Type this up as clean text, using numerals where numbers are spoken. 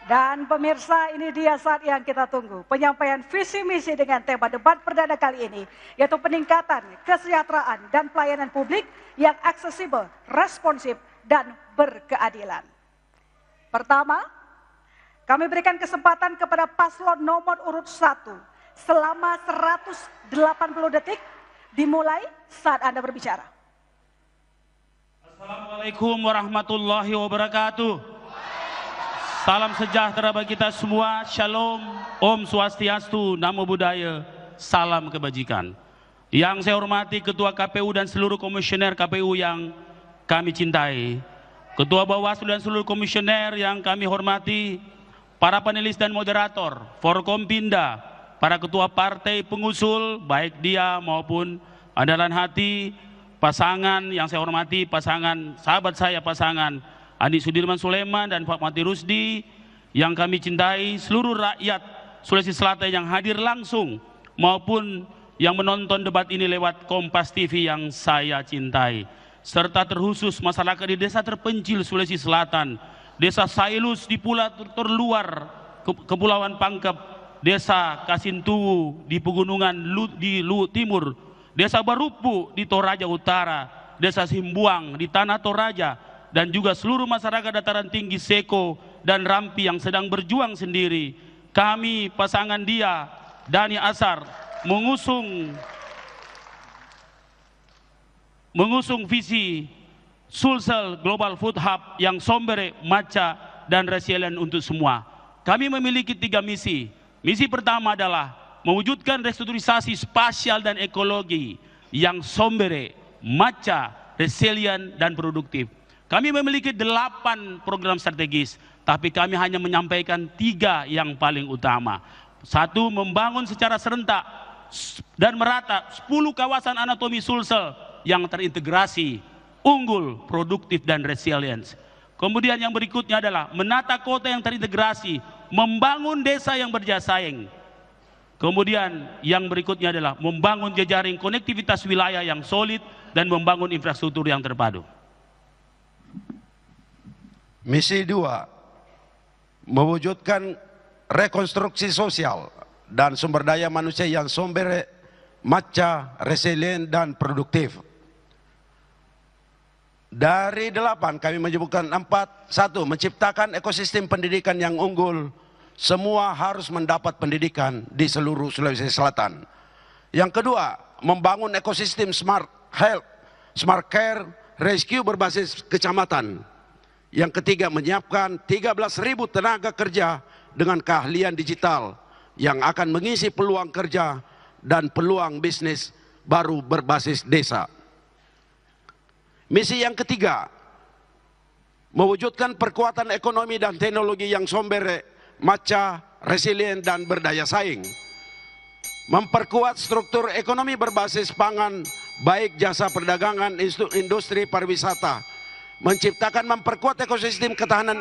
Dan pemirsa, ini dia saat yang kita tunggu. Penyampaian visi misi dengan tema debat perdana kali ini, yaitu peningkatan kesejahteraan dan pelayanan publik yang aksesibel, responsif, dan berkeadilan. Pertama, kami berikan kesempatan kepada paslon nomor urut 1 selama 180 detik dimulai saat Anda berbicara. Assalamualaikum warahmatullahi wabarakatuh. Salam sejahtera bagi kita semua, Shalom, Om Swastiastu, Namo Buddhaya, salam kebajikan. Yang saya hormati Ketua KPU dan seluruh komisioner KPU yang kami cintai, Ketua Bawaslu dan seluruh komisioner yang kami hormati, para panelis dan moderator, Forkompinda, para ketua partai pengusul, baik dia maupun andalan hati, pasangan yang saya hormati, pasangan sahabat saya, pasangan Andi Sudirman Sulaiman dan Pak Mati Rusdi yang kami cintai, seluruh rakyat Sulawesi Selatan yang hadir langsung maupun yang menonton debat ini lewat Kompas TV yang saya cintai, serta terkhusus masyarakat di desa terpencil Sulawesi Selatan, desa Sailus di pulau terluar Kepulauan Pangkep, desa Kasintuwu di pegunungan di Luwu Timur, desa Barupu di Toraja Utara, desa Simbuang di Tanah Toraja, dan juga seluruh masyarakat dataran tinggi Seko dan Rampi yang sedang berjuang sendiri. Kami pasangan dia, Dani Asar, mengusung visi Sulsel Global Food Hub yang sombere, maca, dan resilient untuk semua. Kami memiliki 3 misi. Misi pertama adalah mewujudkan restrukturisasi spasial dan ekologi yang sombere, maca, resilient, dan produktif. Kami memiliki 8 program strategis, tapi kami hanya menyampaikan 3 yang paling utama. 1, membangun secara serentak dan merata 10 kawasan anatomi Sulsel yang terintegrasi, unggul, produktif, dan resilient. Kemudian yang berikutnya adalah menata kota yang terintegrasi, membangun desa yang berjasa-saing. Kemudian yang berikutnya adalah membangun jejaring konektivitas wilayah yang solid dan membangun infrastruktur yang terpadu. Misi 2, mewujudkan rekonstruksi sosial dan sumber daya manusia yang sumber, maca, resilient, dan produktif. Dari 8 kami menyebutkan 4. 1, menciptakan ekosistem pendidikan yang unggul. Semua harus mendapat pendidikan di seluruh Sulawesi Selatan. Yang kedua, membangun ekosistem smart health, smart care, rescue berbasis kecamatan. Yang ketiga, menyiapkan 13.000 tenaga kerja dengan keahlian digital yang akan mengisi peluang kerja dan peluang bisnis baru berbasis desa. Misi yang ketiga, mewujudkan perkuatan ekonomi dan teknologi yang sombere, maca, resilient, dan berdaya saing. Memperkuat struktur ekonomi berbasis pangan, baik jasa perdagangan, industri pariwisata. Menciptakan, memperkuat ekosistem ketahanan